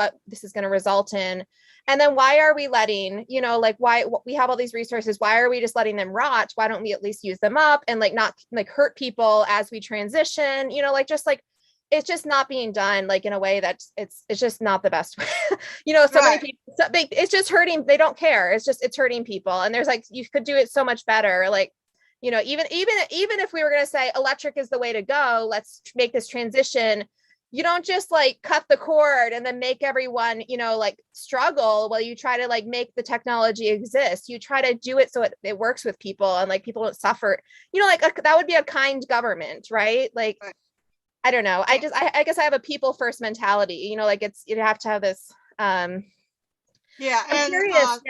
what this is going to result in. And then why are we letting, like why we have all these resources? Why are we just letting them rot? Why don't we at least use them up and like not like hurt people as we transition, like just like it's just not being done like in a way that it's just not the best way. So many people, it's just hurting. They don't care. It's hurting people. And there's like, you could do it so much better. Like, even if we were going to say electric is the way to go, let's make this transition. You don't just like cut the cord and then make everyone, like struggle while you try to like make the technology exist. You try to do it so it works with people and like people don't suffer, like that would be a kind government, right? Like, I don't know. I guess I have a people first mentality, like you have to have this. I'm curious.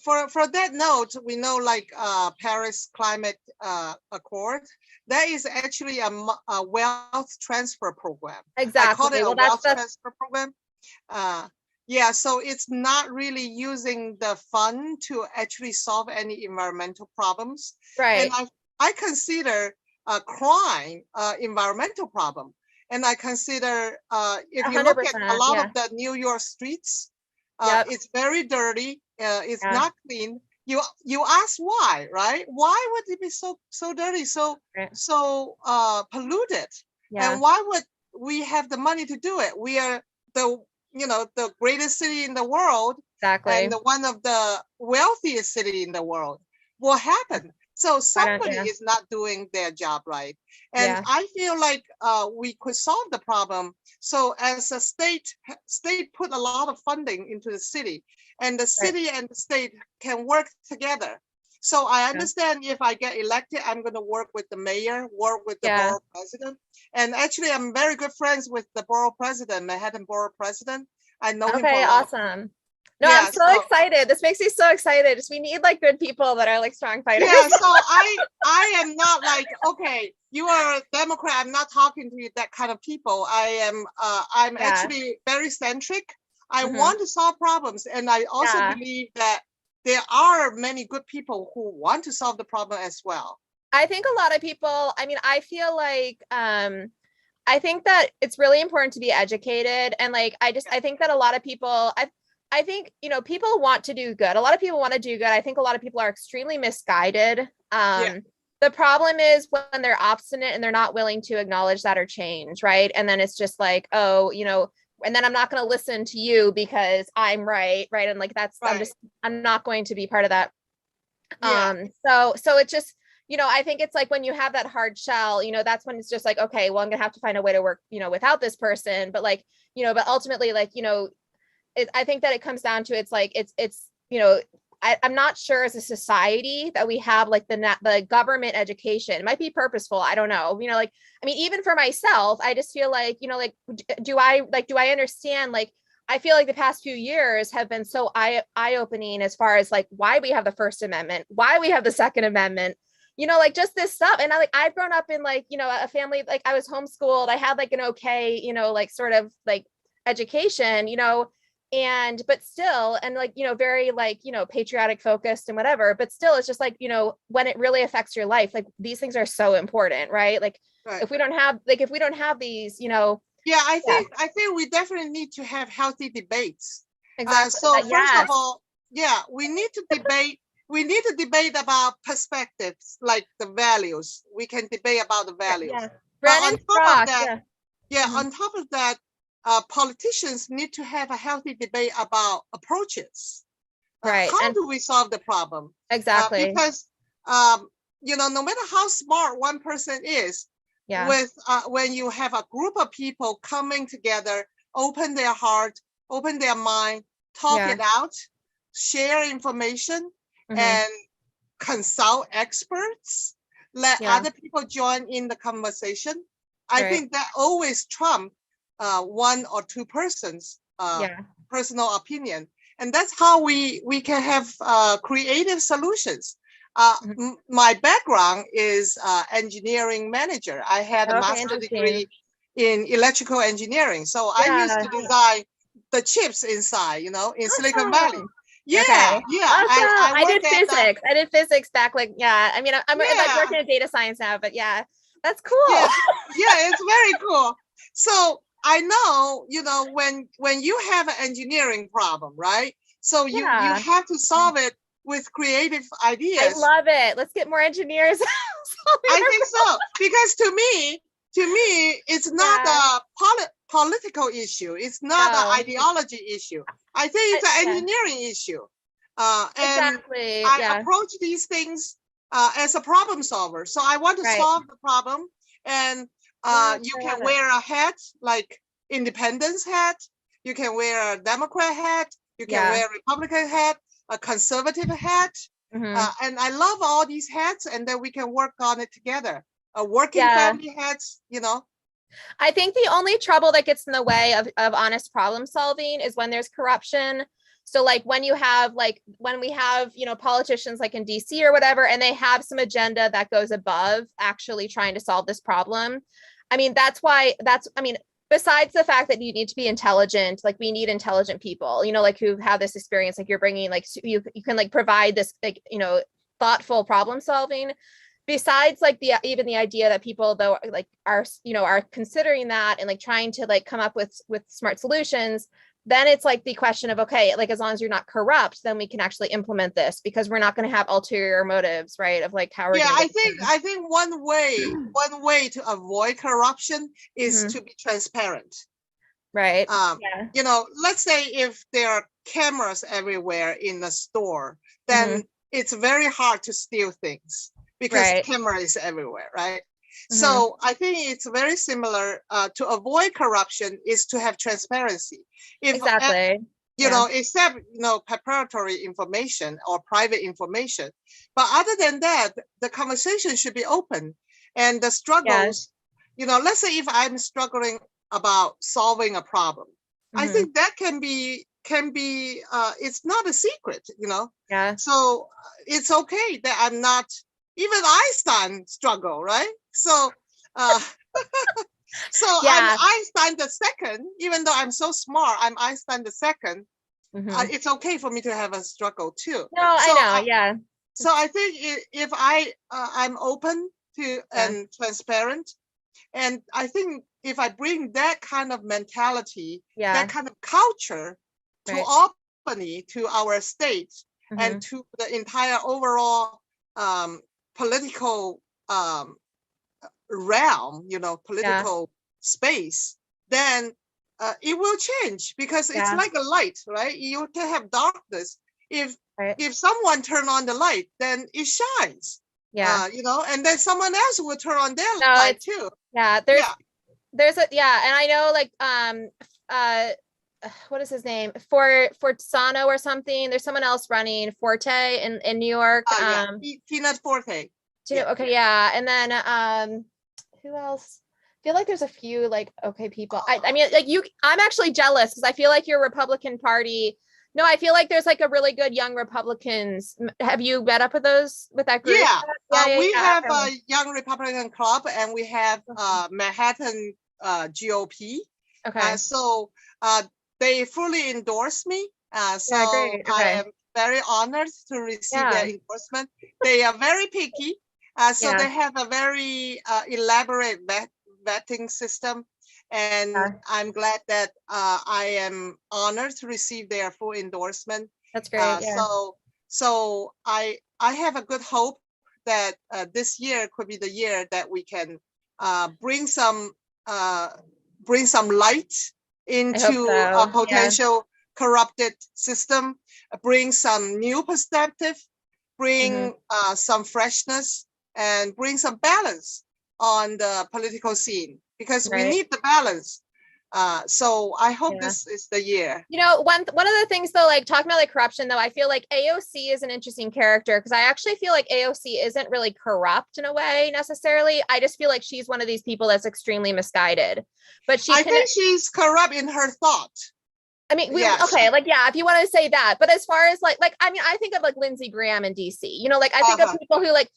For that note, we know like Paris Climate Accord, that is actually a wealth transfer program. Exactly. I call it a wealth transfer program. So it's not really using the fund to actually solve any environmental problems. Right. And I consider crime environmental problem. And I consider if you look at a lot of the New York streets, it's very dirty. It's not clean. You ask why, right? Why would it be so dirty, so polluted? And why would we have the money to do it? We are the greatest city in the world, and one of the wealthiest city in the world. What happened? So somebody is not doing their job right. And I feel like we could solve the problem. So as a state put a lot of funding into the city, and the city and the state can work together. So I understand if I get elected, I'm going to work with the mayor, work with the borough president. And actually, I'm very good friends with the borough president, Manhattan borough president. I know him for a long time. No, I'm so excited. This makes me so excited. We need like good people that are like strong fighters. Yeah, so I am not like, okay, you are a Democrat, I'm not talking to you, that kind of people. I'm actually very centric. I want to solve problems. And I also believe that there are many good people who want to solve the problem as well. I think a lot of people, I feel like, I think that it's really important to be educated. And like, I think that a lot of people, I think, people want to do good. A lot of people want to do good. I think a lot of people are extremely misguided. The problem is when they're obstinate and they're not willing to acknowledge that or change, right? And then it's just like, and then I'm not going to listen to you because I'm right. And like, I'm not going to be part of that. So it's just, I think it's like when you have that hard shell, that's when it's just like, okay, well, I'm going to have to find a way to work, without this person. But like, but ultimately, like, I think that it comes down to, it's like, I'm not sure as a society that we have like the government education. It might be purposeful. I don't know. Even for myself, I just feel like, do I understand? Like, I feel like the past few years have been so eye-opening as far as like why we have the First Amendment, why we have the Second Amendment, like just this stuff. And I've grown up in like, a family, like I was homeschooled. I had like an okay, like sort of like education, but still, and like, very like, patriotic focused and whatever, but still it's just like, when it really affects your life, like these things are so important, right? Like if we don't have these, I think we definitely need to have healthy debates. Exactly. So first of all, we need to debate. We need to debate about perspectives, like the values. We can debate about the values. But on top of that, politicians need to have a healthy debate about approaches. Right. How do we solve the problem? Exactly. Because no matter how smart one person is, when you have a group of people coming together, open their heart, open their mind, talk it out, share information, and consult experts, let other people join in the conversation. I think that always trumps one or two persons' personal opinion. And that's how we can have creative solutions. My background is engineering manager. I had a master's degree in electrical engineering. So I used to design the chips inside, in Silicon Valley. I did physics. I did physics back like, I'm like working in data science now, but that's cool. It's very cool. So I know, when you have an engineering problem, right? So you have to solve it with creative ideas. I love it. Let's get more engineers. I think so, because to me, it's not a political issue. It's not an ideology issue. I think it's an engineering issue. And exactly. I approach these things as a problem solver. So I want to solve the problem, and you can wear a hat like independence hat. You can wear a Democrat hat. You can wear a Republican hat, a conservative hat. And I love all these hats, and then we can work on it together. A working family hats, I think the only trouble that gets in the way of honest problem solving is when there's corruption. So like when we have, politicians like in DC or whatever, and they have some agenda that goes above actually trying to solve this problem. I mean, besides the fact that you need to be intelligent, like we need intelligent people, like who have this experience, like you're bringing, like you can like provide this, like, thoughtful problem solving. Besides like even the idea that people though like are considering that and like trying to like come up with smart solutions, then it's like the question of, okay, like as long as you're not corrupt, then we can actually implement this, because we're not going to have ulterior motives, right? Of like how we're I think one way to avoid corruption is to be transparent. Right. Let's say if there are cameras everywhere in the store, then it's very hard to steal things because camera is everywhere, right? So I think it's very similar. To avoid corruption is to have transparency. Except preparatory information or private information. But other than that, the conversation should be open, and the struggles. Let's say if I'm struggling about solving a problem, I think that can be. It's not a secret, So it's okay that I'm not. Even Einstein struggle, right? So, I'm Einstein the second. Even though I'm so smart, I'm Einstein the second. It's okay for me to have a struggle too. No, I know, So I think if I'm open to and transparent, and I think if I bring that kind of mentality, that kind of culture to Albany, to our state, and to the entire overall political realm, political space, then it will change, because it's like a light, right? You can have darkness. If someone turn on the light, then it shines. And then someone else will turn on their light too. There's and I know like what is his name? Fortisano or something. There's someone else running Forte in New York. Peanut Forte. And then who else? I feel like there's a few like people. I mean, like I'm actually jealous because I feel like your Republican Party. No, I feel like there's like a really good young Republicans. Have you met up with that group? We have a young Republican club, and we have Manhattan GOP. So they fully endorse me. I am very honored to receive their endorsement. They are very picky. So they have a very elaborate vetting system. And I'm glad that I am honored to receive their full endorsement. That's great. So I have a good hope that this year could be the year that we can bring some light into a potential corrupted system, bring some new perspective, bring some freshness, and bring some balance on the political scene, because we need the balance. So I hope this is the year. One of the things though, like talking about like corruption though, I feel like AOC is an interesting character, because I actually feel like AOC isn't really corrupt in a way necessarily. I just feel like she's one of these people that's extremely misguided. But I think she's corrupt in her thought. I mean, if you want to say that, but as far as like, I mean, I think of like Lindsey Graham in DC, like I think of people who like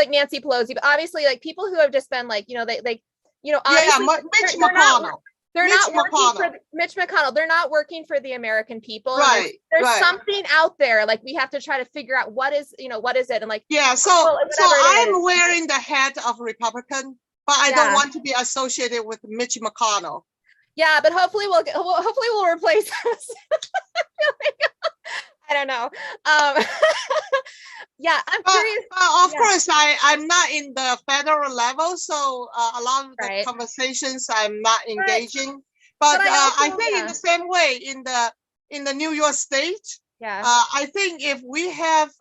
Nancy Pelosi, but obviously like people who have just been like, Mitch McConnell. They're not working for Mitch McConnell. They're not working for the American people. Right. There's something out there. Like we have to try to figure out what is it. And like, so I'm wearing the hat of Republican, but I don't want to be associated with Mitch McConnell. Yeah, but hopefully we'll replace us. I don't know. Yeah, I'm curious. Of course, I'm not in the federal level, so a lot of the conversations I'm not engaging. But I think in the same way in the New York State, I think if we have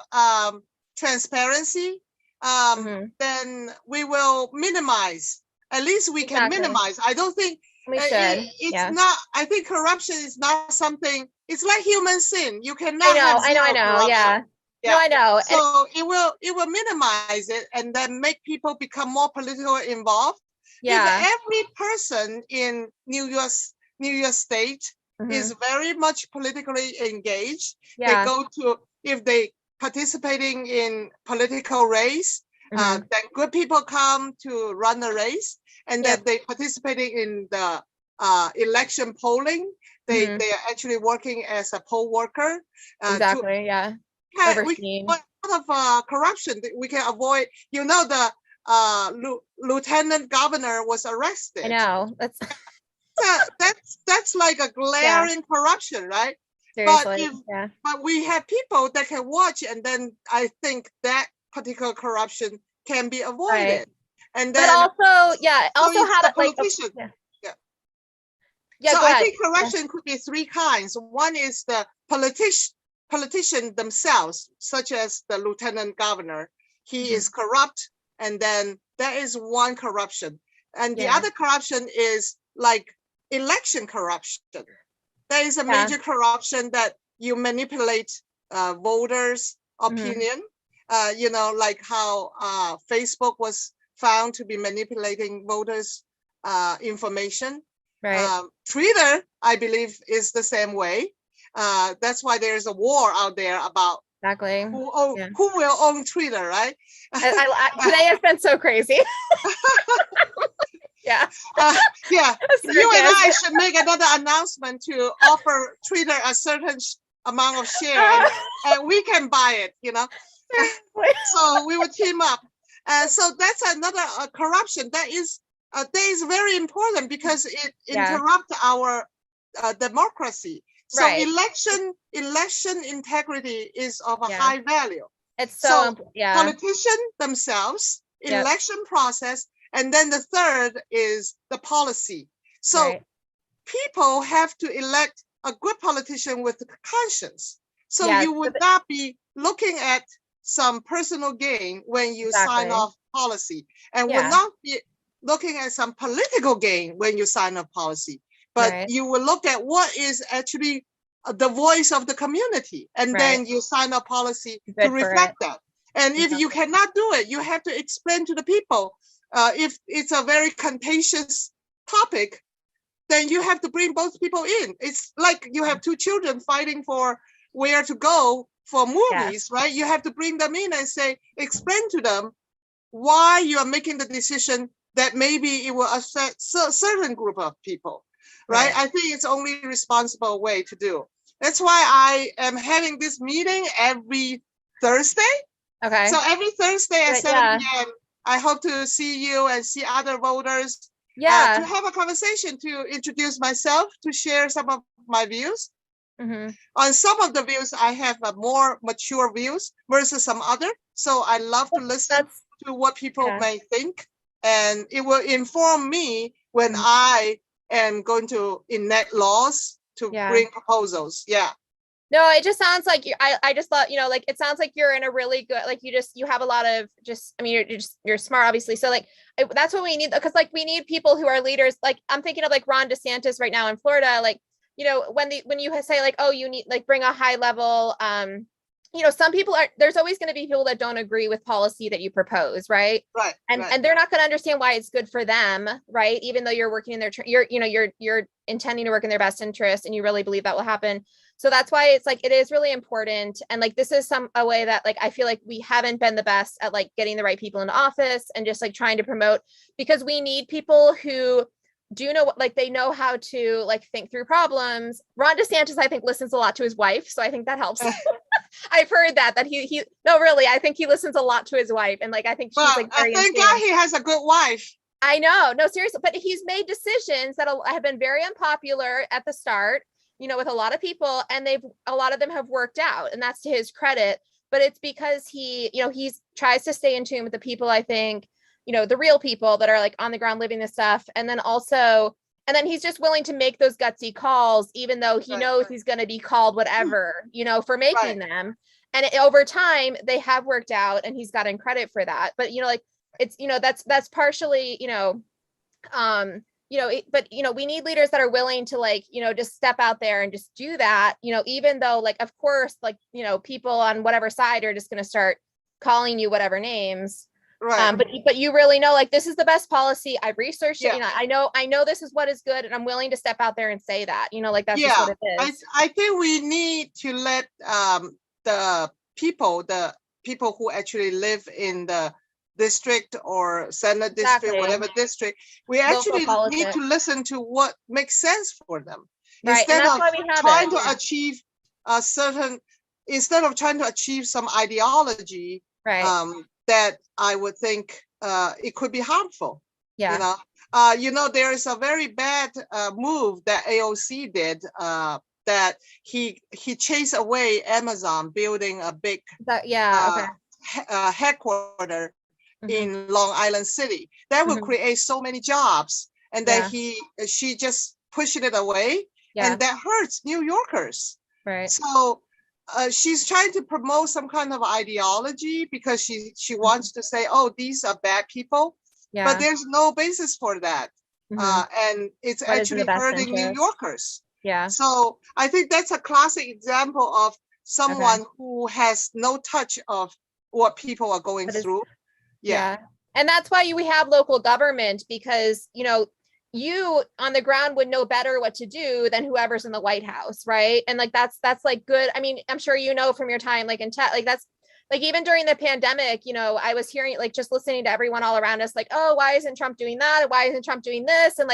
transparency, then we will minimize. At least we can minimize. I don't think it's not. I think corruption is not something. It's like human sin. You cannot have zero corruption. Yeah. No, I know. So it will minimize it and then make people become more politically involved. Yeah. If every person in New York State is very much politically engaged, they go to, if they participating in political race, then good people come to run the race, and that they participating in the election polling. They are actually working as a poll worker. We a lot of corruption that we can avoid. You know, the lieutenant governor was arrested. I know. That's like a glaring corruption, right? Seriously. But we have people that can watch, and then I think that particular corruption can be avoided. And then, but also have it like politician. So I think corruption could be three kinds. One is the politician themselves, such as the lieutenant governor. He is corrupt, and then that is one corruption. And the other corruption is like election corruption. There is a major corruption that you manipulate voters' opinion. You know, like how Facebook was found to be manipulating voters' information. Twitter, I believe, is the same way. That's why there's a war out there about who will own Twitter, right? Today has been so crazy. You and I should make another announcement to offer Twitter a certain amount of share, and we can buy it, you know. So we would team up. So that's another corruption that is very important because it interrupts our democracy. So election integrity is of a high value. It's so politicians themselves, election process, and then the third is the policy. So people have to elect a good politician with conscience. So you would not be looking at some personal gain when you sign off policy, and would not be looking at some political gain when you sign off policy. But you will look at what is actually the voice of the community, and then you sign a policy to reflect that. And if you cannot do it, you have to explain to the people. If it's a very contentious topic, then you have to bring both people in. It's like you have two children fighting for where to go for movies, right? You have to bring them in and explain to them why you are making the decision that maybe it will affect a certain group of people. Right? I think it's only responsible way to do. That's why I am having this meeting every Thursday. Okay. So every Thursday at 7 p.m., I hope to see you and see other voters. To have a conversation, to introduce myself, to share some of my views. On some of the views, I have a more mature views versus some other. So I love to listen to what people may think, and it will inform me when I am going to enact laws to bring proposals. No, it just sounds like I just thought, like, it sounds like you're in a really good, like, you have a lot of you're smart, obviously. So like, that's what we need, because like, we need people who are leaders. Like, I'm thinking of like Ron DeSantis right now in Florida. Like, when you say like, oh, you need like bring a high level, some people there's always going to be people that don't agree with policy that you propose, right? And they're not going to understand why it's good for them, right? Even though you're working in their, you're intending to work in their best interest, and you really believe that will happen. So that's why it's like, it is really important. And like, this is a way that like, I feel like we haven't been the best at like getting the right people into office and just like trying to promote, because we need people who do know what, like, they know how to like think through problems. Ron DeSantis, I think, listens a lot to his wife. So I think that helps. I've heard that no, really, I think he listens a lot to his wife. And like, I think she's like very thank God he has a good wife. I know, no, seriously, but he's made decisions that have been very unpopular at the start, with a lot of people, and a lot of them have worked out, and that's to his credit. But it's because he tries to stay in tune with the people, I think, the real people that are like on the ground living this stuff. And then he's just willing to make those gutsy calls, even though he knows he's going to be called whatever, for making them. And over time, they have worked out, and he's gotten credit for that. But, it's, that's partially, but, we need leaders that are willing to just step out there and just do that, even though of course, people on whatever side are just going to start calling you whatever names. Right. But you really know, this is the best policy. I've researched it. I know this is what is good, and I'm willing to step out there and say that, that's just what it is. I think we need to let the people who actually live in the district or Senate district, whatever district, we actually need to listen to what makes sense for them. Instead of trying to achieve instead of trying to achieve some ideology, that I would think it could be harmful. Yeah. There is a very bad move that AOC did, that he chased away Amazon building a big headquarters in Long Island City. That will create so many jobs, and then she just pushed it away, and that hurts New Yorkers. Right. So she's trying to promote some kind of ideology because she wants to say, oh, these are bad people, but there's no basis for that. And it's actually hurting New Yorkers. Yeah. So I think that's a classic example of someone who has no touch of what people are going through. Yeah. And that's why we have local government, because, you on the ground would know better what to do than whoever's in the White House. Right. And that's good. I mean, I'm sure, from your time, in tech, that's even during the pandemic, I was hearing, just listening to everyone all around us, oh, why isn't Trump doing that? Why isn't Trump doing this? And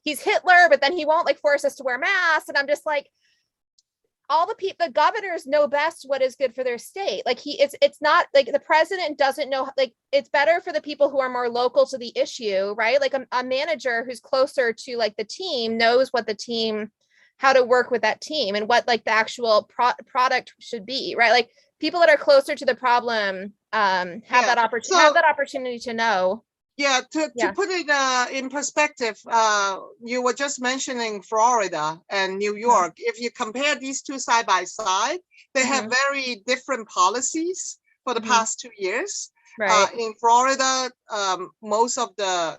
he's Hitler, but then he won't force us to wear masks. And I'm just all the governors know best what is good for their state. It's not the president doesn't know, it's better for the people who are more local to the issue, right? A manager who's closer to the team knows what the team, how to work with that team, and what the actual product should be, right? People that are closer to the problem have that opportunity to know. Yeah, to put it in perspective, you were just mentioning Florida and New York. If you compare these two side by side, they have very different policies for the past 2 years. Right. In Florida, most of the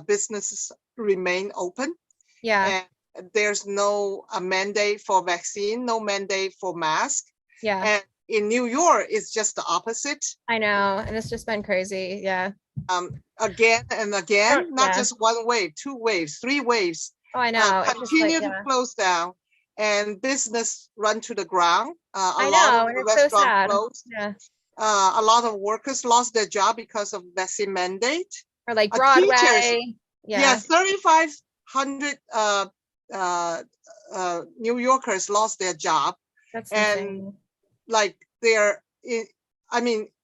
businesses remain open. Yeah. And there's no mandate for vaccine, no mandate for mask. Yeah. And in New York, it's just the opposite. I know, and it's just been crazy. Yeah. Again and again, not just one wave, 2 waves, 3 waves. Oh, I know. Continue to close down, and business run to the ground. I know, and it's so sad. Closed. Yeah. A lot of workers lost their job because of vaccine mandate. Or Broadway. Teachers, 3,500 New Yorkers lost their job. That's insane. And they're,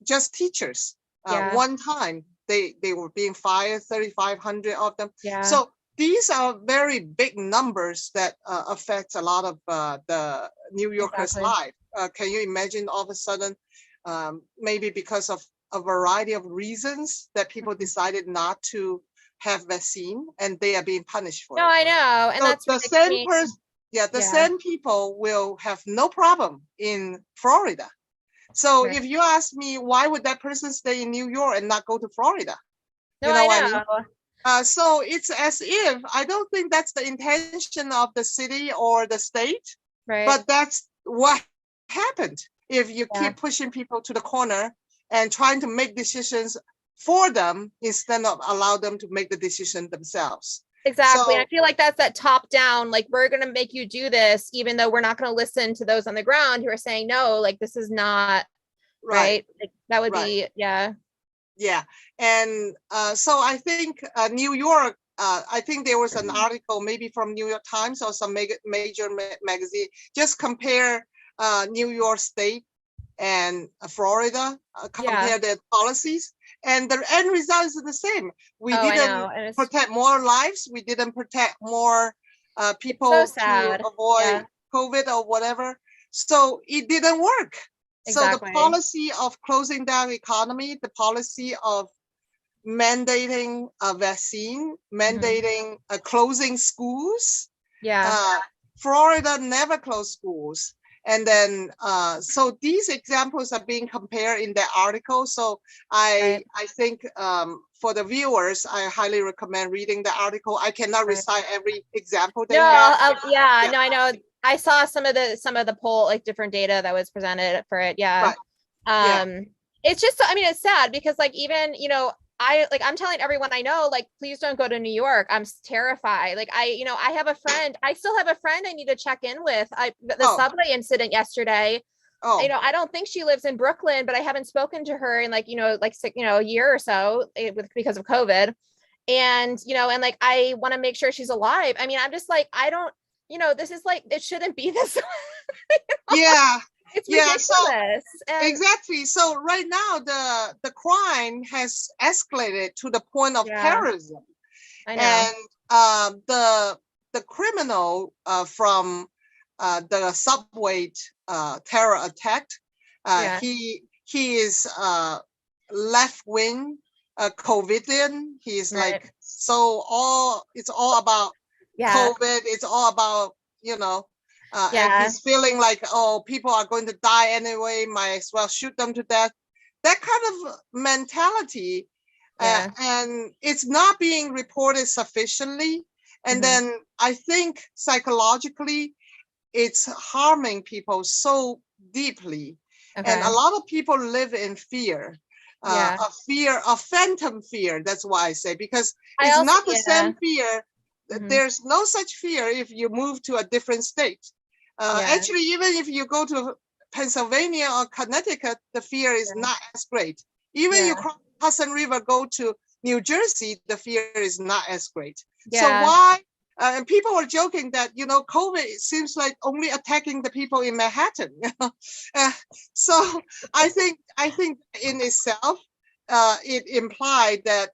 just teachers. One time they were being fired, 3,500 of them. Yeah. So these are very big numbers that affect a lot of the New Yorkers' life. Can you imagine all of a sudden, maybe because of a variety of reasons, that people decided not to have vaccine, and they are being punished for it? No, I know. And so that's the same person. The same people will have no problem in Florida. So if you ask me, why would that person stay in New York and not go to Florida? No, I know. So it's as if, I don't think that's the intention of the city or the state, but that's what happened. If you keep pushing people to the corner and trying to make decisions for them instead of allow them to make the decision themselves. Exactly. So, and I feel that's that top down, we're going to make you do this, even though we're not going to listen to those on the ground who are saying, no, this is not right. That would be, Yeah. And so I think New York, I think there was an article maybe from New York Times or some major magazine, just compare New York State and Florida, compare their policies. and the end result is the same. We Oh, didn't protect more lives. We didn't protect more people to avoid COVID or whatever. So it didn't work. Exactly. So the policy of closing down economy, the policy of mandating a vaccine, mandating closing schools. Florida never closed schools. And then, so these examples are being compared in the article. So I think for the viewers, I highly recommend reading the article. I cannot recite every example they have. No, I know. I saw some of the poll, like different data that was presented for it. It's just, I mean, it's sad because like, even, you know, I'm telling everyone I know, like, please don't go to New York. I'm terrified. Like, I have a friend, I still have a friend I need to check in with. The subway incident yesterday. You know, I don't think she lives in Brooklyn, but I haven't spoken to her in like, a year or so because of COVID. And, you know, and like, I want to make sure she's alive. I mean, I'm just like, I don't, you know, this is like, it shouldn't be this. It's ridiculous. Exactly. So right now the crime has escalated to the point of terrorism. I know. And the criminal from the subway terror attack, he is left wing, COVIDian. He's like it's all about COVID. It's all about, you know. And he's feeling like, oh, people are going to die anyway, might as well shoot them to death. That kind of mentality, and it's not being reported sufficiently. And then I think psychologically, it's harming people so deeply. And a lot of people live in fear, a phantom fear. That's why I say, because it's not the same fear. There's no such fear if you move to a different state. Actually, even if you go to Pennsylvania or Connecticut, the fear is not as great. Even you cross Hudson River, go to New Jersey, the fear is not as great. So why? And people were joking that, you know, COVID seems like only attacking the people in Manhattan. So I think in itself, it implied that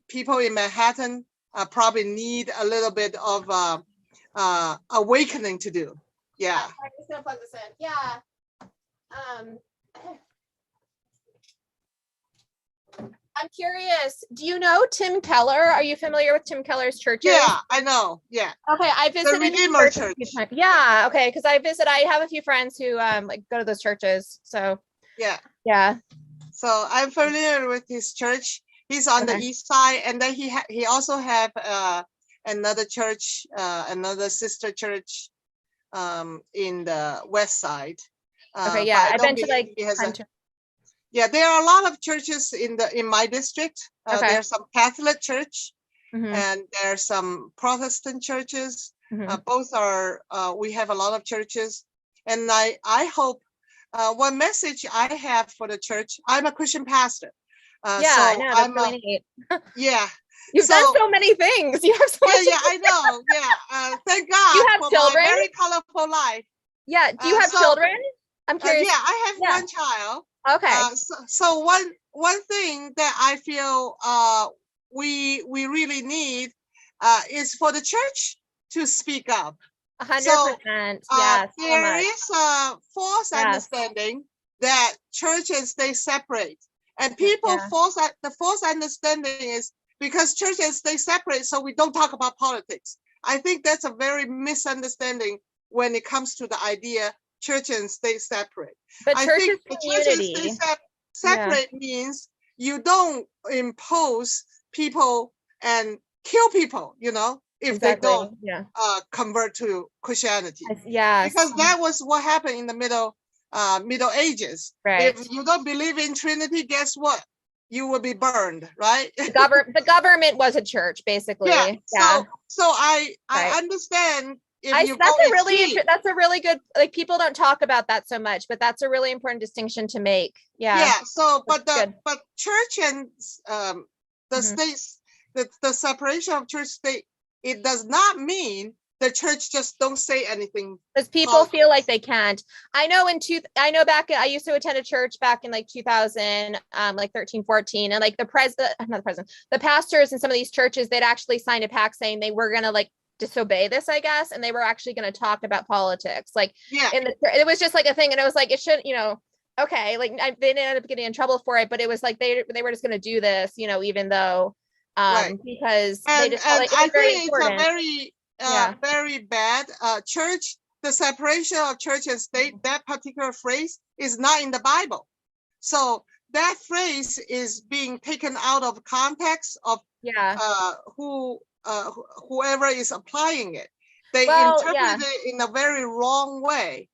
people in Manhattan probably need a little bit of awakening to do. I'm just gonna plug this in. I'm curious, do you know Tim Keller? Are you familiar with Tim Keller's churches? I know. Okay, I visited the Redeemer Church. Okay, because I have a few friends who like go to those churches. So so I'm familiar with his church. He's on the east side, and then he also have another church, another sister church in the west side. I've been to like there are a lot of churches in my district. There's some Catholic church, and there's some Protestant churches. Both are we have a lot of churches, and I hope one message I have for the church. I'm a Christian pastor. So I know, that's really neat. You've done so many things. You have so much. I know. Thank God you have for children? my very colorful life. Do you have children? I'm curious. I have one child. Okay. So one thing that I feel we really need is for the church to speak up. 100%. Yes. There is a false understanding that churches they separate, and people the false understanding is because churches they separate, so we don't talk about politics. I think that's a very misunderstanding when it comes to the idea churches they separate. But I think the churches they separate means you don't impose people and kill people, you know, if they don't convert to Christianity. Because that was what happened in the Middle Ages. If you don't believe in Trinity, guess what? You will be burned, right? The government was a church, basically. So I understand. That's a really good, like, people don't talk about that so much, but that's a really important distinction to make. So but church and the states, the separation of church state, it does not mean the church just don't say anything. Because people feel like they can't. I know I used to attend a church back in like 2000, like 13, 14. And like the pastors in some of these churches, they'd actually signed a pact saying they were going to like disobey this, I guess. And they were actually going to talk about politics. Like it was just like a thing. And it was like, it should, okay. Like they didn't end up getting in trouble for it, but it was like, they were just going to do this, even though, because they just felt like it was very important. It's a very, very bad church. The separation of church and state, that particular phrase is not in the Bible. So that phrase is being taken out of context of whoever is applying it. They interpret it in a very wrong way.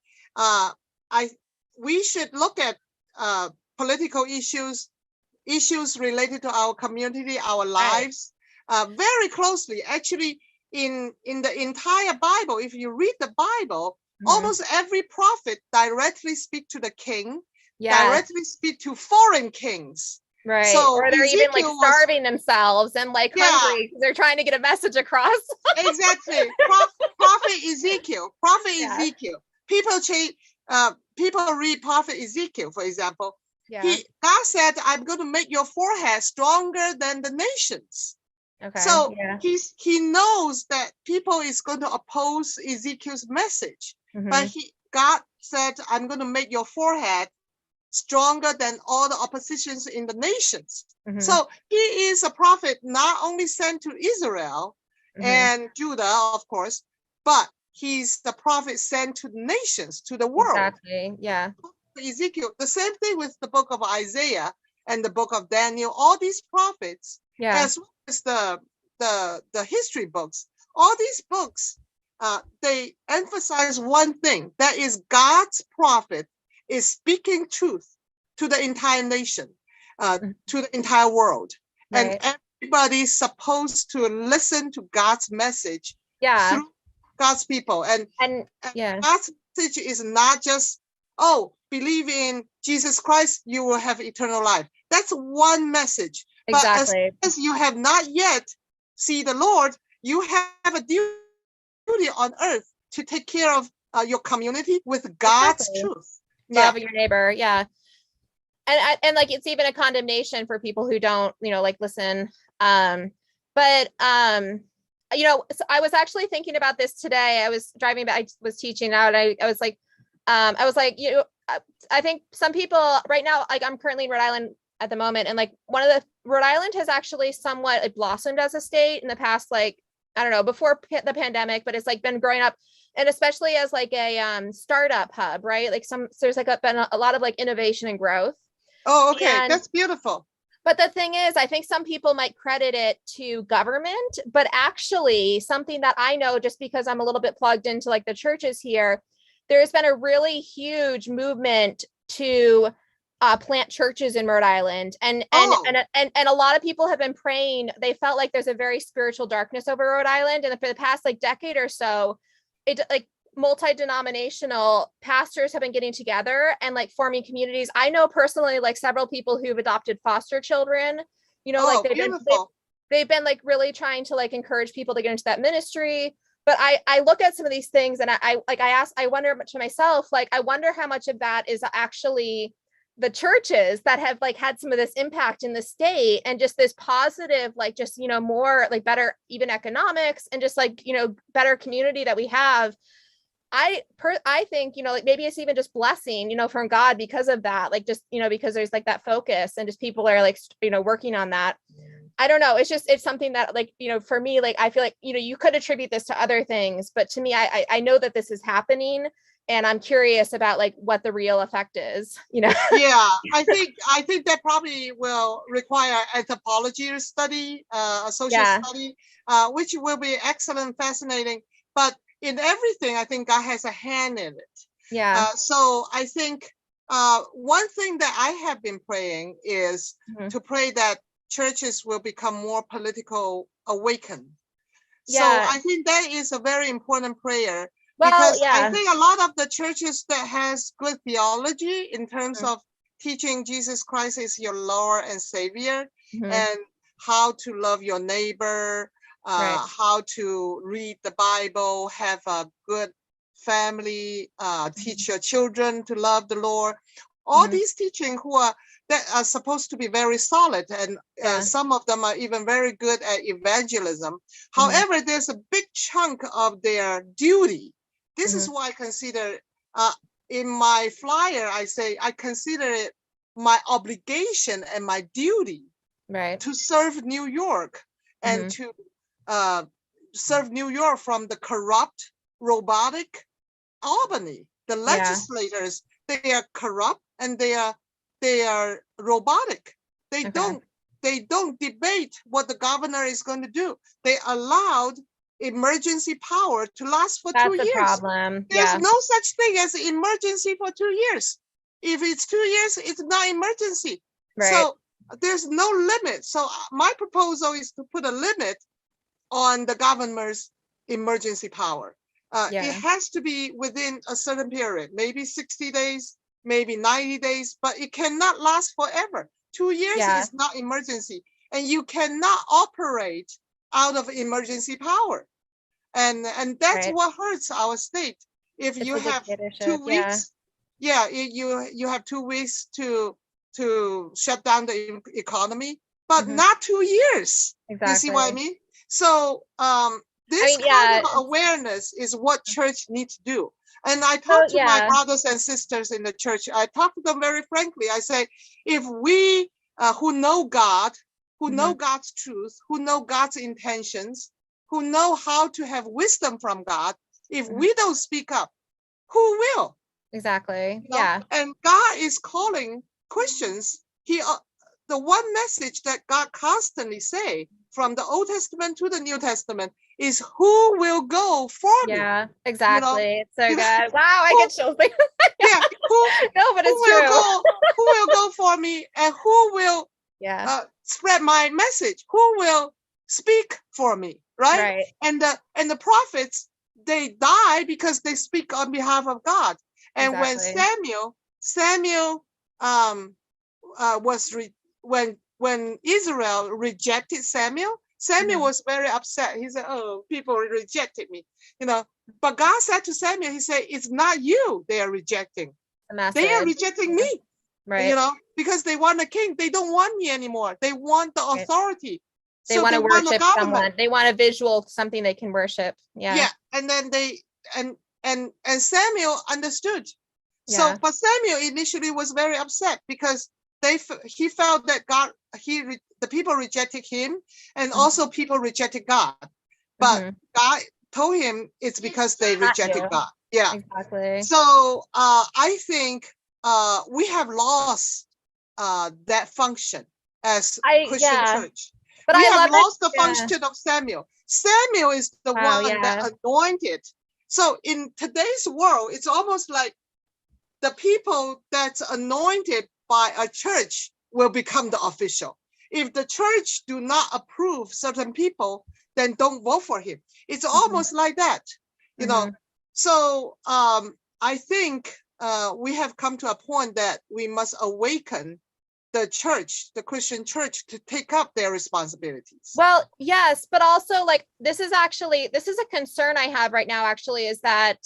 We should look at political issues related to our community, our lives, very closely. Actually, in the entire Bible, if you read the Bible, almost every prophet directly speak to the king, directly speak to foreign kings. Right. So or they're Ezekiel even like starving themselves and like hungry because they're trying to get a message across. Exactly. Prophet Ezekiel. People read Prophet Ezekiel, for example. God said, I'm going to make your forehead stronger than the nations. Okay. So he knows that people is going to oppose Ezekiel's message. But God said, I'm going to make your forehead stronger than all the oppositions in the nations. So he is a prophet not only sent to Israel and Judah, of course, but he's the prophet sent to the nations, to the world. Exactly. Yeah. Ezekiel, the same thing with the book of Isaiah and the book of Daniel, all these prophets, as well as the history books, all these books, they emphasize one thing, that is God's prophet is speaking truth to the entire nation, to the entire world. Right. And everybody's supposed to listen to God's message through God's people. And God's message is not just, believe in Jesus Christ, you will have eternal life. That's one message. Exactly. But as you have not yet seen the Lord, you have a duty on earth to take care of your community with God's truth. Love your neighbor. Yeah. And like, it's even a condemnation for people who don't, like listen. So I was actually thinking about this today. I was driving back, I was teaching out. I was like, I think some people right now, like I'm currently in Rhode Island at the moment. And like Rhode Island has actually somewhat blossomed as a state in the past, like, I don't know, before the pandemic, but it's like been growing up, and especially as like a startup hub, right? Like there's like been a lot of like innovation and growth. Oh, okay. That's beautiful. But the thing is, I think some people might credit it to government, but actually something that I know just because I'm a little bit plugged into like the churches here, there's been a really huge movement to plant churches in Rhode Island. And a lot of people have been praying. They felt like there's a very spiritual darkness over Rhode Island. And for the past like decade or so, it like multi-denominational pastors have been getting together and like forming communities. I know personally like several people who've adopted foster children, like they've been like really trying to like encourage people to get into that ministry. But I look at some of these things and I wonder to myself, like, I wonder how much of that is actually the churches that have like had some of this impact in the state and just this positive, like just, more like better, even economics and just like, better community that we have. I think, like maybe it's even just blessing, from God because of that, like just, because there's like that focus and just people are like, working on that. I don't know. It's something that like, for me, like, I feel like, you could attribute this to other things, but to me, I know that this is happening and I'm curious about like what the real effect is, Yeah, I think that probably will require anthropology study, a social study, which will be excellent, fascinating. But in everything, I think God has a hand in it. Yeah. So I think one thing that I have been praying is to pray that churches will become more political awakened. So I think that is a very important prayer. Because I think a lot of the churches that has good theology in terms of teaching Jesus Christ is your Lord and Savior and how to love your neighbor, how to read the Bible, have a good family, teach your children to love the Lord. All these teaching that are supposed to be very solid, and some of them are even very good at evangelism. However, there's a big chunk of their duty. This is why I consider, in my flyer, I say I consider it my obligation and my duty to serve New York and to serve New York from the corrupt, robotic Albany. The legislators, they are corrupt and they are robotic. They don't debate what the governor is going to do. They allowed emergency power to last for 2 years. That's a problem. There's no such thing as emergency for 2 years. If it's 2 years, it's not emergency. So there's no limit. So my proposal is to put a limit on the governor's emergency power. It has to be within a certain period, maybe 60 days, maybe 90 days, but it cannot last forever. 2 years is not emergency, and you cannot operate out of emergency power. And that's what hurts our state. If you have 2 weeks, you have 2 weeks to shut down the economy, but not 2 years. You see what I mean? So this kind of awareness is what church needs to do. And I talk to my brothers and sisters in the church. I talk to them very frankly. I say, if we who know God, who know God's truth, who know God's intentions, who know how to have wisdom from God, if we don't speak up, who will? Exactly. You know? And God is calling Christians. The one message that God constantly say from the Old Testament to the New Testament is, who will go for me? Yeah, exactly. You know? It's so good. Wow, I get chills. No, but it's true. Who will go for me, and who will spread my message? Who will speak for me? Right. And the prophets, they die because they speak on behalf of God. And when Samuel when Israel rejected Samuel was very upset. He said, "Oh, people rejected me," you know. But God said to Samuel, He said, "It's not you they are rejecting. They are rejecting me, you know, because they want a king. They don't want me anymore. They want the authority. They want to worship someone. They want a visual, something they can worship. Yeah. And then and Samuel understood. So, but Samuel initially was very upset because he felt that the people rejected him, and also people rejected God. But God told him it's because they rejected God. Yeah, exactly. So I think we have lost that function as Christian church. But we have lost the function of Samuel. Samuel is the one that anointed. So in today's world, it's almost like the people that's anointed by a church will become the official. If the church do not approve certain people, then don't vote for him. It's almost like that, you know. So I think we have come to a point that we must awaken the church, the Christian church, to take up their responsibilities. Well, yes, but also like this is a concern I have right now, actually, is that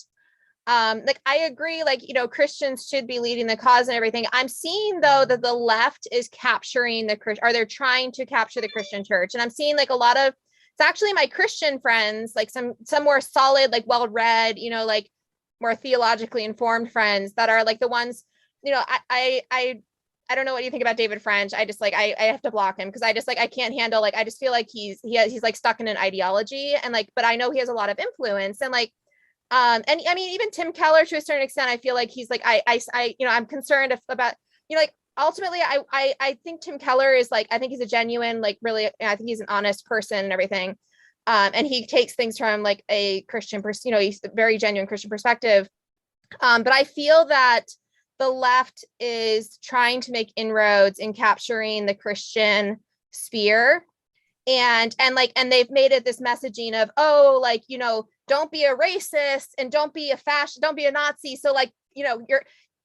like I agree, like, you know, Christians should be leading the cause and everything. I'm seeing though that the left is capturing they're trying to capture the Christian church. And I'm seeing like a lot of, it's actually my Christian friends, like some more solid, like well-read, you know, like more theologically informed friends that are like the ones, you know, I don't know what you think about David French. I just like, I have to block him because I just like, I can't handle, like, I just feel like he's like stuck in an ideology, and like, but I know he has a lot of influence, and like, and I mean, even Tim Keller to a certain extent, I feel like he's like, I you know, I'm concerned about, you know, like ultimately I think Tim Keller is like, I think he's a genuine, like really, I think he's an honest person and everything. And he takes things from like a Christian you know, he's a very genuine Christian perspective. But I feel that the left is trying to make inroads in capturing the Christian sphere. And they've made it this messaging of, oh, like, you know, don't be a racist and don't be a fascist, don't be a Nazi. So like, you know,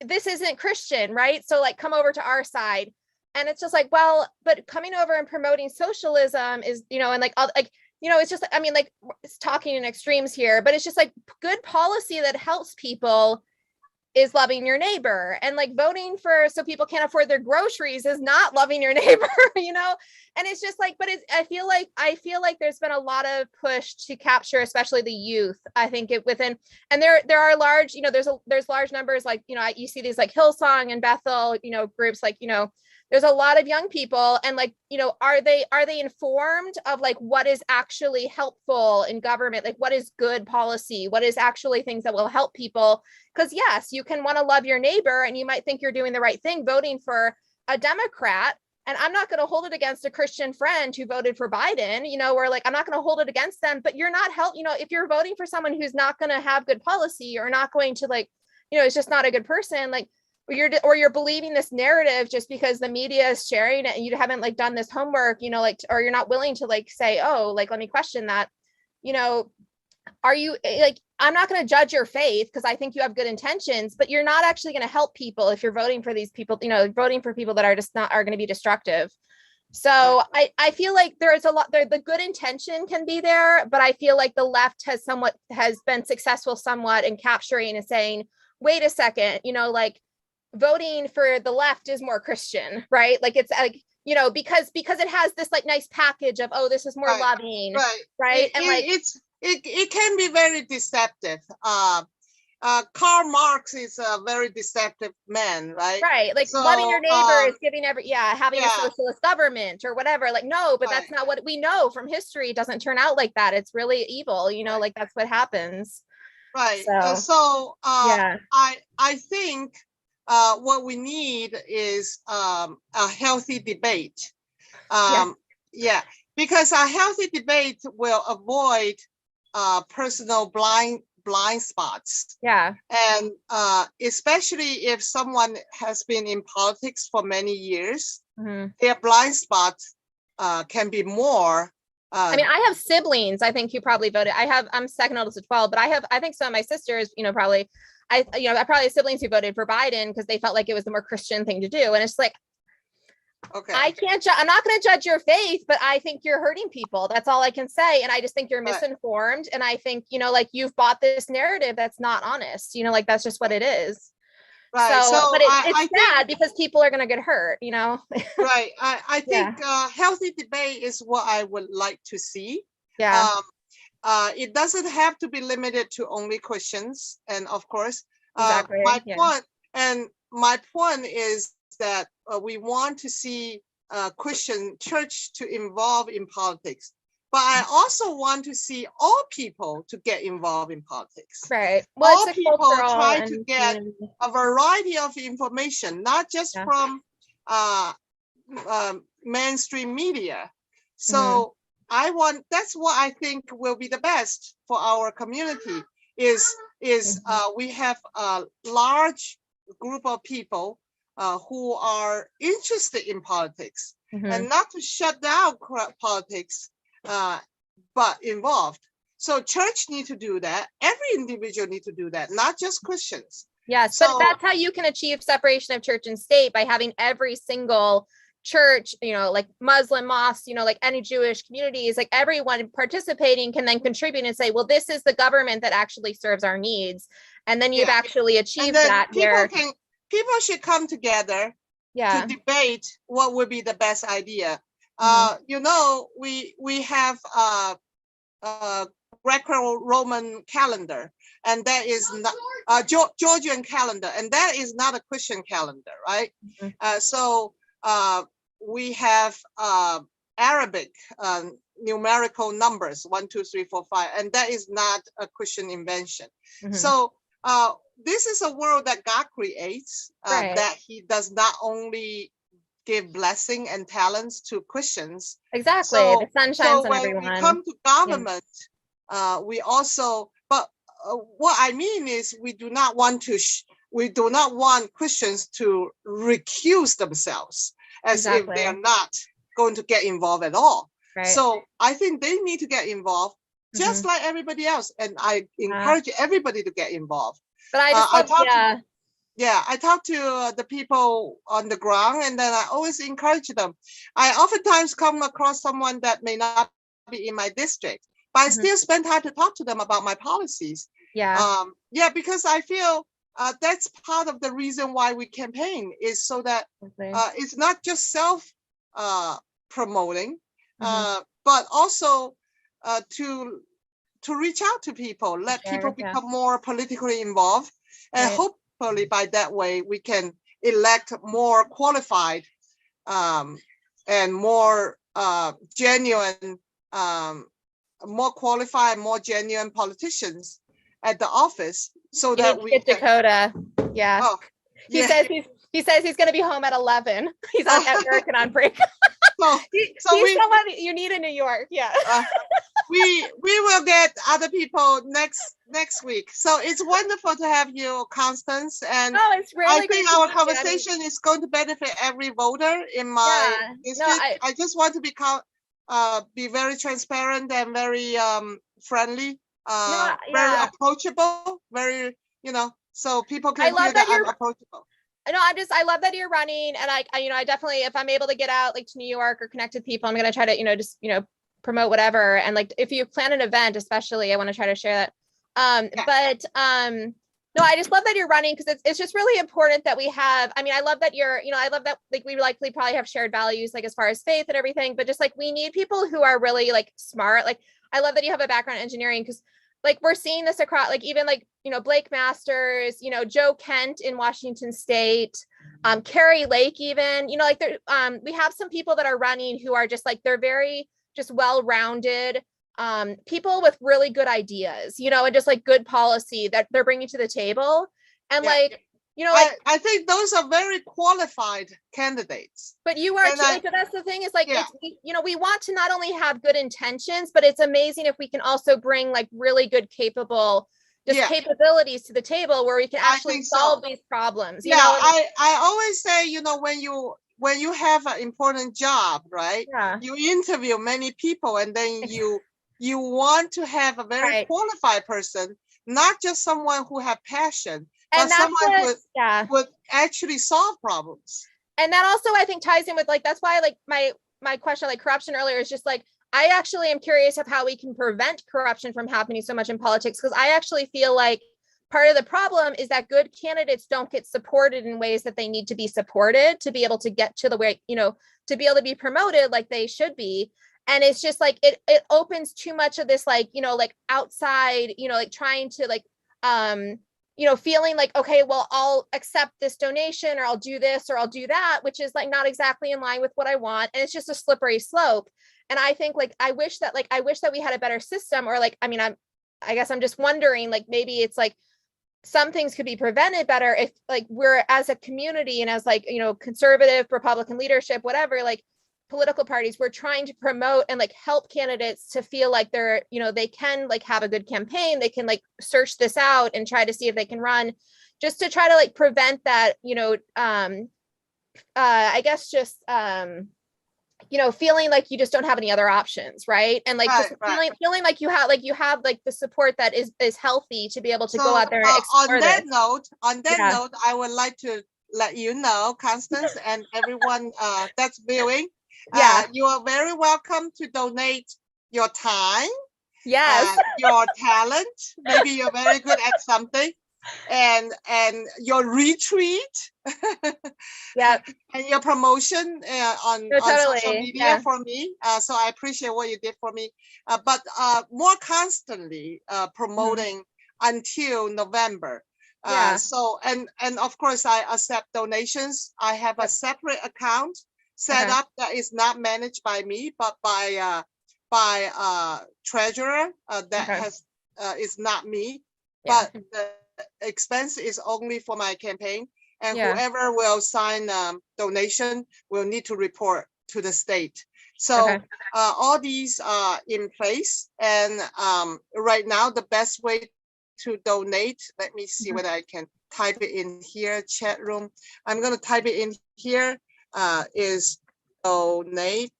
this isn't Christian, right? So like, come over to our side. And it's just like, well, but coming over and promoting socialism is, you know, and like, it's just, I mean, like, it's talking in extremes here, but it's just like good policy that helps people is loving your neighbor, and like voting for so people can't afford their groceries is not loving your neighbor, and it's just like, but I feel like there's been a lot of push to capture especially the youth. I think it within, and there are large, there's large numbers, like, you see these like Hillsong and Bethel, groups, like, there's a lot of young people, and like, are they informed of like what is actually helpful in government, like what is good policy, what is actually things that will help people? Because yes, you can want to love your neighbor and you might think you're doing the right thing voting for a Democrat. And I'm not going to hold it against a Christian friend who voted for Biden, or like, I'm not going to hold it against them, but you're not if you're voting for someone who's not going to have good policy, or not going to like, it's just not a good person, like, or you're believing this narrative just because the media is sharing it and you haven't like done this homework, like, or you're not willing to like say, oh, like, let me question that, are you like, I'm not going to judge your faith because I think you have good intentions, but you're not actually going to help people if you're voting for these people, voting for people that are just not, are going to be destructive. So I feel like there is a lot there, the good intention can be there, but I feel like the left has been successful somewhat in capturing and saying, wait a second, like, voting for the left is more Christian, right? Like, it's like, because it has this like nice package of, oh, this is more loving, right? And like, it can be very deceptive. Karl Marx is a very deceptive man, right? Right, like, so, loving your neighbor is giving having a socialist government or whatever. Like, no, but that's not what we know from history. It doesn't turn out like that. It's really evil, like that's what happens. Right. So, I think what we need is a healthy debate. Because a healthy debate will avoid personal blind spots. Yeah. And especially if someone has been in politics for many years, their blind spots can be more. I mean, I have siblings, I think, who probably voted. I'm second oldest of 12, but I think some of my sisters, probably, I probably have siblings who voted for Biden because they felt like it was the more Christian thing to do. And it's like, okay, I'm not going to judge your faith, but I think you're hurting people. That's all I can say. And I just think you're misinformed. And I think, like, you've bought this narrative that's not honest, like, that's just what it is. Right. So but it's sad because people are going to get hurt, Right. I think healthy debate is what I would like to see. Yeah. It doesn't have to be limited to only Christians. And of course, exactly. my point is that we want to see Christian church to involve in politics. But I also want to see all people to get involved in politics. Right. Well, all people try to get a variety of information, not just from mainstream media. So that's what I think will be the best for our community is we have a large group of people who are interested in politics and not to shut down politics, but involved. So church need to do that. Every individual need to do that, not just Christians. Yes, so, but that's how you can achieve separation of church and state, by having every single church, like Muslim mosques, like any Jewish communities, like everyone participating can then contribute and say, well, this is the government that actually serves our needs. And then you've actually achieved that. People should come together to debate what would be the best idea. We have a Greco-Roman calendar, and that is not Georgian calendar, and that is not a Christian calendar, right? So we have Arabic numerical numbers 1, 2, 3, 4, 5, and that is not a Christian invention. So this is a world that God creates, that He does not only give blessing and talents to Christians. Exactly. The sun shines on everyone. When we come to government, we also, but what I mean is we do not want Christians to recuse themselves as if they are not going to get involved at all. Right. So I think they need to get involved just like everybody else. And I encourage everybody to get involved. But I talk to the people on the ground, and then I always encourage them. I oftentimes come across someone that may not be in my district, but I still spend time to talk to them about my policies. Yeah. Because I feel that's part of the reason why we campaign, is so that it's not just self promoting, but also to reach out to people, let people become more politically involved, and hopefully by that way we can elect more qualified and more genuine, more qualified, more genuine politicians at the office, so that we get Dakota. Yeah. Oh, he says he's going to be home at 11. He's on at work and on break. He's someone you need in New York. Yeah. we will get other people next week. So it's wonderful to have you, Constance. And it's really I think our conversation is going to benefit every voter in my district. I just want to be very transparent and very friendly, very approachable, very, so people can feel that I'm approachable. I love that you're running, and I definitely, if I'm able to get out like to New York or connect with people, I'm going to try to, just, promote whatever. And like, if you plan an event, especially, I want to try to share that. No, I just love that you're running, because it's just really important that we have, I love that you're, I love that like we likely probably have shared values, like as far as faith and everything, but just like we need people who are really like smart. Like, I love that you have a background in engineering, because like we're seeing this across, like even like, Blake Masters, Joe Kent in Washington State, Carrie Lake, even, like there, we have some people that are running who are just like, they're very just well-rounded, people with really good ideas, and just like good policy that they're bringing to the table. And like, I think those are very qualified candidates. But you are too. So that's the thing, is like, it's, we want to not only have good intentions, but it's amazing if we can also bring like really good, capable, capabilities to the table, where we can actually solve these problems. I always say, when you have an important job, right? You interview many people, and then you want to have a very qualified person, not just someone who have passion, but someone would actually solve problems. And that also, I think, ties in with like, that's why like my question, like corruption earlier, is just like, I actually am curious of how we can prevent corruption from happening so much in politics, because I actually feel like part of the problem is that good candidates don't get supported in ways that they need to be supported to be able to get to the way, to be able to be promoted like they should be. And it's just like, it opens too much of this, like, like outside, like trying to like, feeling like, okay, well, I'll accept this donation, or I'll do this, or I'll do that, which is like not exactly in line with what I want. And it's just a slippery slope. And I think like, I wish that we had a better system, or like, I guess I'm just wondering, like, maybe it's like some things could be prevented better if like we're, as a community, and as like, conservative, Republican leadership, whatever, like political parties, we're trying to promote and like help candidates to feel like they're, they can like have a good campaign, they can like search this out and try to see if they can run, just to try to like prevent that, I guess just, feeling like you just don't have any other options, right? And like feeling like you have like the support that is healthy to be able to go out there and explore on that note, I would like to let you know, Constance, and everyone that's viewing, you are very welcome to donate your time, your talent. Maybe you're very good at something, and your retweet, and your promotion on social media for me. So I appreciate what you did for me, but more constantly promoting until November. So and of course I accept donations. I have a separate account set up that is not managed by me, but by treasurer that has is not me, but the expense is only for my campaign, and whoever will sign donation will need to report to the state. So all these are in place, and right now the best way to donate, let me see whether I can type it in here, chat room. I'm going to type it in here, is donate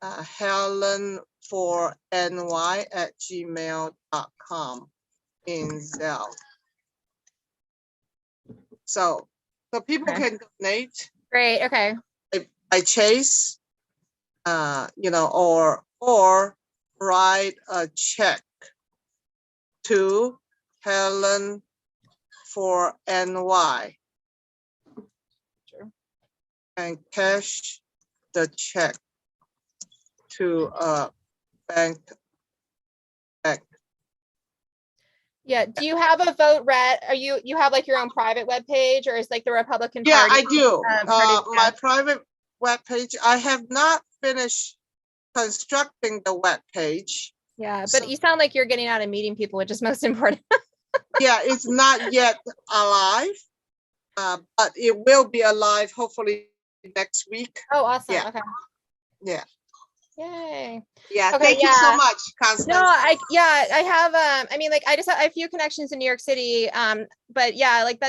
Helen for ny@gmail.com in Zelle. So people can donate. Great. Okay. By Chase, or or write a check to Helen for NY and cash the check to a bank. Yeah. Do you have a vote red? Are you have like your own private web page, or is like the Republican Yeah, Party? I do. Party My private web page. I have not finished constructing the web page. Yeah, but you sound like you're getting out and meeting people, which is most important. Yeah, it's not yet alive, but it will be alive hopefully next week. Oh, awesome. Yeah. Okay. Yeah. Yay. Yeah. Okay, Thank you so much, Constance. No, I have I mean, like I just have a few connections in New York City. But yeah, like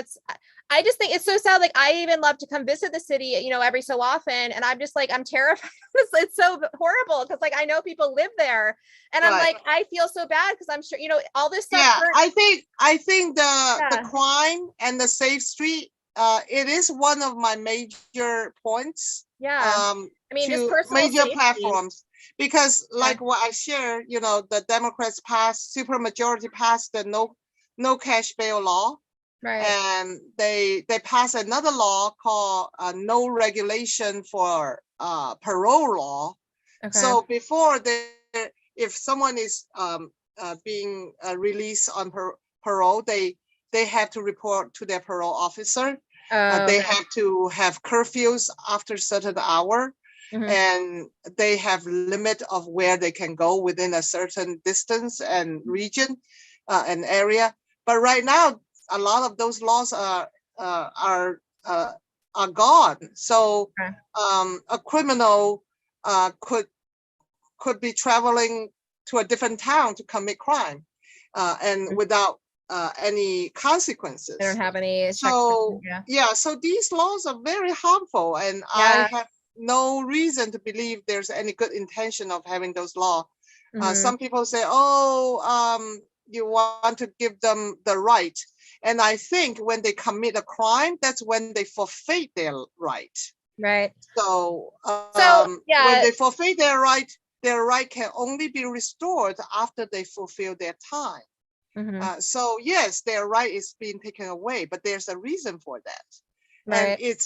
I just think it's so sad. Like I even love to come visit the city, every so often. And I'm just like, I'm terrified. It's so horrible because like I know people live there. And I'm like, I feel so bad because I'm sure, all this stuff. Yeah, I think the crime and the safe street, it is one of my major points. Yeah. I mean, just personal major safety. Platforms, because like what I share, the Democrats passed, supermajority passed the no cash bail law. Right. And they passed another law called no regulation for parole law. Okay. So before if someone is being released on parole, they have to report to their parole officer. They have to have curfews after a certain hour. Mm-hmm. And they have limit of where they can go within a certain distance and region and area. But right now, a lot of those laws are gone. So a criminal could be traveling to a different town to commit crime, and without any consequences. They don't have any. So so these laws are very harmful, and I have no reason to believe there's any good intention of having those laws. Mm-hmm. Some people say, you want to give them the right. And I think when they commit a crime, that's when they forfeit their right. Right. So when they forfeit their right can only be restored after they fulfill their time. Mm-hmm. So yes, their right is being taken away, but there's a reason for that. Right. And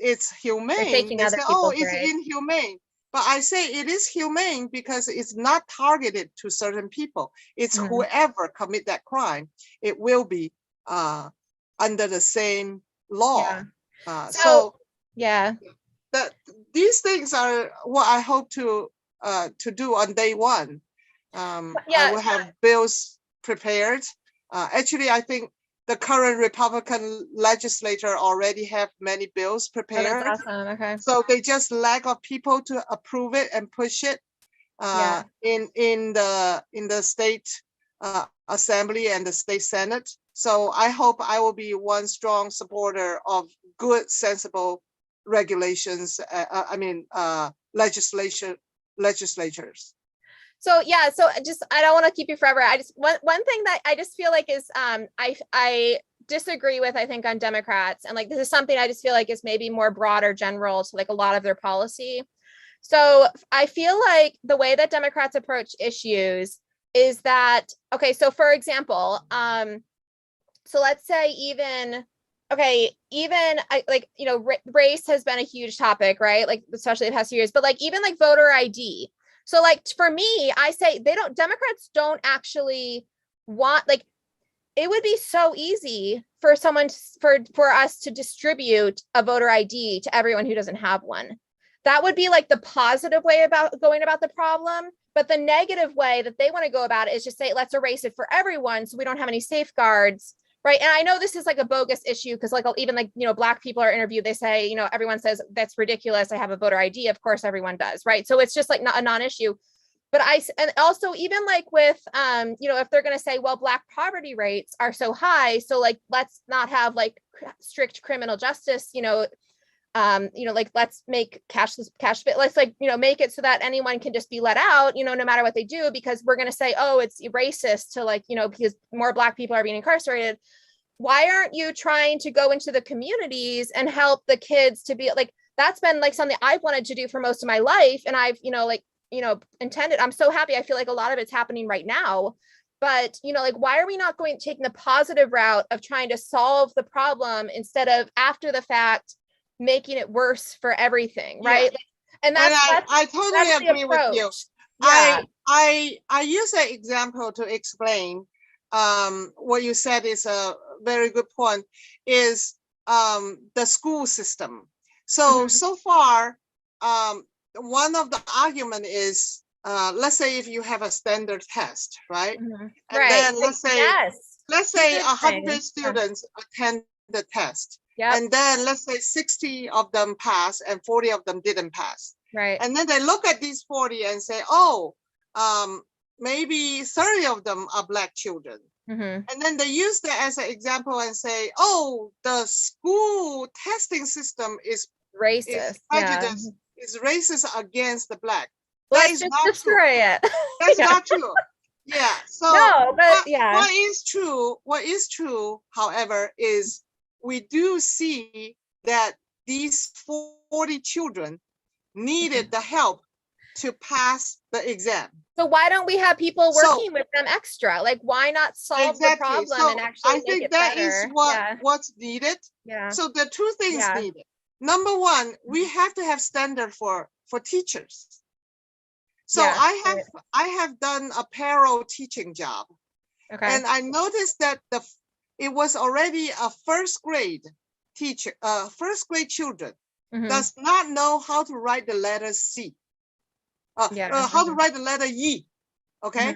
it's humane. They say, it's inhumane. But I say it is humane because it's not targeted to certain people. It's whoever commit that crime, it will be under the same law. Yeah. These things are what I hope to do on day one. I will have bills prepared. Actually, I think the current Republican legislature already have many bills prepared. That's awesome. Okay. So they just lack of people to approve it and push it in the state assembly and the state senate. So I hope I will be one strong supporter of good, sensible regulations. Legislatures. So I don't want to keep you forever. I just one thing that I just feel like is I disagree with, I think, on Democrats, and like this is something I just feel like is maybe more broad or general to like a lot of their policy. So I feel like the way that Democrats approach issues is that, okay, so for example, so let's say race has been a huge topic, right? Like especially the past few years, but like even like voter ID. So like for me, I say Democrats don't actually want, like, it would be so easy for for us to distribute a voter ID to everyone who doesn't have one. That would be like the positive way about going about the problem. But the negative way that they want to go about it is just say, let's erase it for everyone so we don't have any safeguards. Right. And I know this is like a bogus issue because like even like, Black people are interviewed. They say, everyone says that's ridiculous. I have a voter ID. Of course, everyone does. Right. So it's just like not a non-issue. But and also even like with, if they're going to say, well, Black poverty rates are so high, so like, let's not have like strict criminal justice, like let's make let's like, make it so that anyone can just be let out, no matter what they do, because we're going to say, oh, it's racist to like, because more Black people are being incarcerated. Why aren't you trying to go into the communities and help the kids to be like, that's been like something I've wanted to do for most of my life. And I've, intended. I'm so happy. I feel like a lot of it's happening right now. But, like, why are we not taking the positive route of trying to solve the problem instead of after the fact making it worse for everything, right? And I totally agree with you. Yeah. I use an example to explain what you said is a very good point, is the school system. So far, one of the argument is, let's say if you have a standard test, right? And then let's say 100 students attend the test. And then let's say 60 of them pass and 40 of them didn't pass. Right. And then they look at these 40 and say, oh, maybe 30 of them are Black children. And then they use that as an example and say, oh, the school testing system is racist, is racist against the Black. Let's just destroy it. That's not true. Yeah. So no, but what is true, however, is we do see that these 40 children needed the help to pass the exam. So why don't we have people working with them extra? Like, why not solve the problem and actually I think that is what's needed. Yeah. So the two things needed. Number one, we have to have standard for teachers. So I have done a payroll teaching job. Okay. And I noticed that it was already a first grade teacher, first grade children does not know how to write the letter C. How to write the letter E. Okay.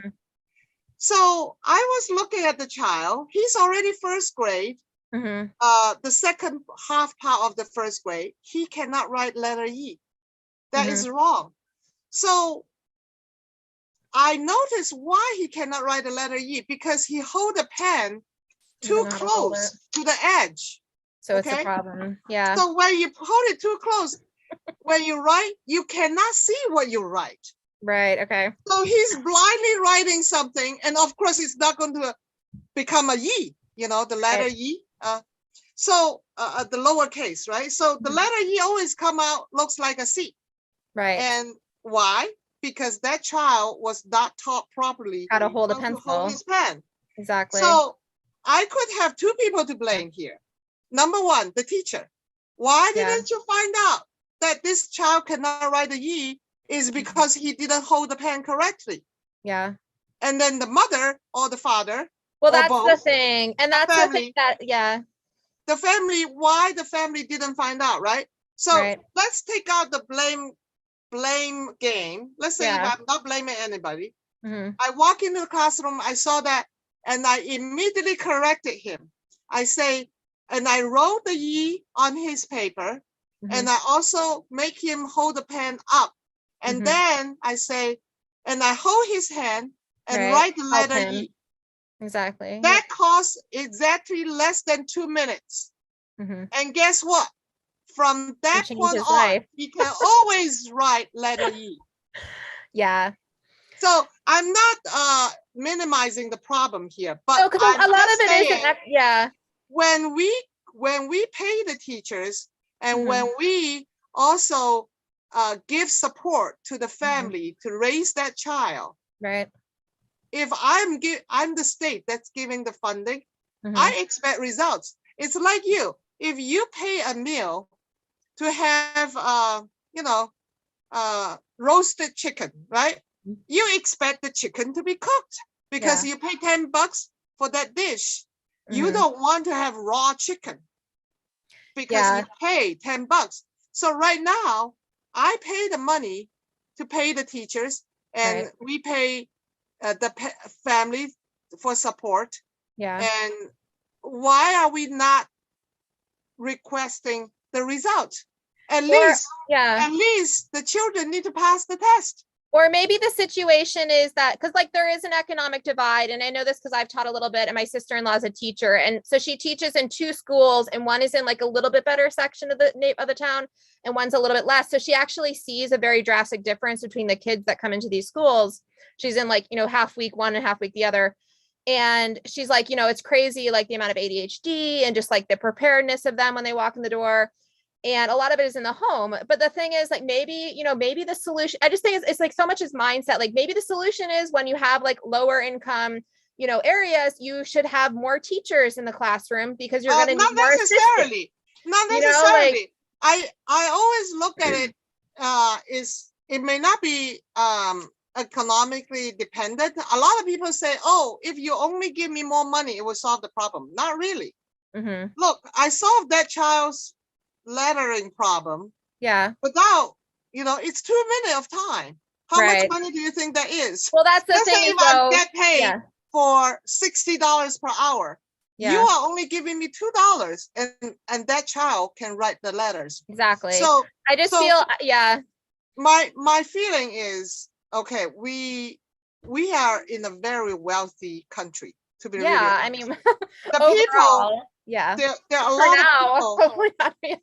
So I was looking at the child. He's already first grade. The second half part of the first grade, he cannot write letter E. That is wrong. So I noticed why he cannot write the letter E, because he hold the pen too close to the edge. So it's a problem. Yeah. So when you hold it too close, when you write, you cannot see what you write. Right. Okay. So he's blindly writing something, and of course it's not going to become a E, the letter E. So the lowercase, right? So the letter E always come out, looks like a C. Right. And why? Because that child was not taught properly how to hold a pencil, hold his pen. Exactly. So I could have two people to blame here. Number one, the teacher. Why didn't you find out that this child cannot write the E is because he didn't hold the pen correctly? Yeah. And then the mother or the father. Well, that's the thing. And that's the thing the family, why the family didn't find out, right? So let's take out the blame game. Let's say if I'm not blaming anybody. I walk into the classroom, I saw that, and I immediately corrected him. I say, and I wrote the E on his paper, and I also make him hold the pen up. And then I say, and I hold his hand and write the letter E. Exactly. That costs exactly less than 2 minutes. And guess what? From that point on, he can always write letter E. Yeah. So I'm not minimizing the problem here, but no, because a lot of it is when we pay the teachers and when we also give support to the family to raise that child. Right. If I'm the state that's giving the funding, I expect results. It's like you. If you pay a meal to have roasted chicken, right? You expect the chicken to be cooked because you pay $10 for that dish. You don't want to have raw chicken because you pay $10. So right now, I pay the money to pay the teachers, and we pay the family for support. Yeah. And why are we not requesting the result? At least the children need to pass the test. Or maybe the situation is that, because like there is an economic divide, and I know this because I've taught a little bit, and my sister-in-law is a teacher, and so she teaches in 2 schools, and one is in like a little bit better section of the town, and one's a little bit less. So she actually sees a very drastic difference between the kids that come into these schools. She's in like, half week one and half week the other. And she's like, it's crazy, like the amount of ADHD and just like the preparedness of them when they walk in the door. and a lot of it is in the home. But the thing is, like, maybe, maybe the solution, I just think it's like so much is mindset. Like maybe the solution is when you have like lower income, areas, you should have more teachers in the classroom because you're going to need more assistants. Not necessarily. I always look at it, it may not be economically dependent. A lot of people say, oh, if you only give me more money, it will solve the problem. Not really. Look, I solved that child's lettering problem. Yeah. Without, it's 2 minutes of time. How much money do you think that is? Well, that's the thing. If I get paid for $60 per hour, you are only giving me $2, and that child can write the letters. Exactly. So I just feel, My feeling is, okay, we are in a very wealthy country, to be really honest. I mean, the people, there are a lot of people.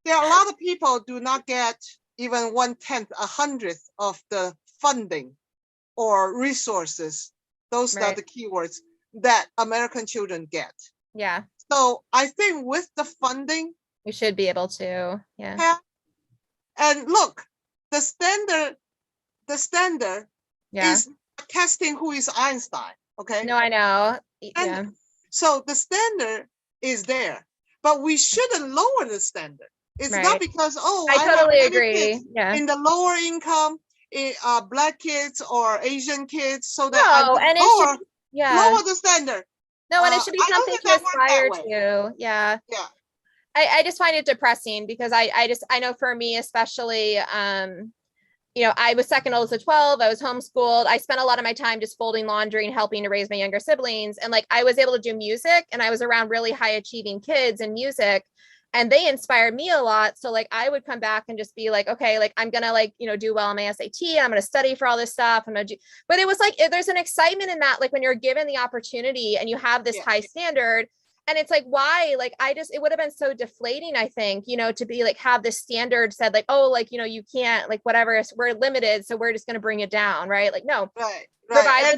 There are a lot of people do not get even 1/10, 100th of the funding or resources. Those are the keywords that American children get. Yeah. So I think with the funding, we should be able to. Yeah. And look, the standard is testing who is Einstein. Okay. No, I know. And so the standard is there, but we shouldn't lower the standard. It's not because, I totally agree. In the lower income, Black kids or Asian kids, so that lower the standard. No, and it should be something to aspire to. Yeah. I just find it depressing because I know for me, especially, I was second oldest of 12. I was homeschooled. I spent a lot of my time just folding laundry and helping to raise my younger siblings. And like, I was able to do music, and I was around really high achieving kids in music, and they inspired me a lot. So like, I would come back and just be like, okay, like I'm going to do well on my SAT. I'm going to study for all this stuff. But it was like, there's an excitement in that. Like when you're given the opportunity and you have this high standard, and it's like, why? Like, it would have been so deflating, I think, to be like, have this standard said like, oh, like, you can't, like, whatever, we're limited, so we're just going to bring it down. Right. Like, no, provide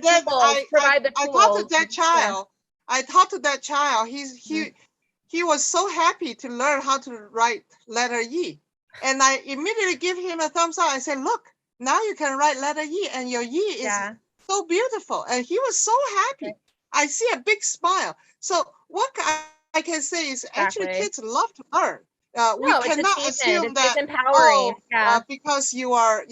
the tools, provide the tools. I talked to that child. He was so happy to learn how to write letter E. And I immediately give him a thumbs up. I said, look, now you can write letter E, and your E is so beautiful. And he was so happy. I see a big smile. So what I can say is actually kids love to learn. We cannot assume that it's empowering. Because you are,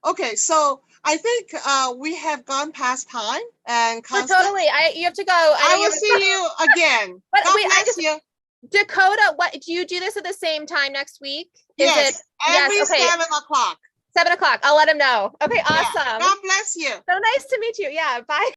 okay. So I think we have gone past time, and totally. You have to go. I will see you again. But God bless you. Dakota, what do you do this at the same time next week? Yes, every 7 o'clock. 7 o'clock. I'll let him know. Okay, awesome. God bless you. So nice to meet you. Yeah, bye.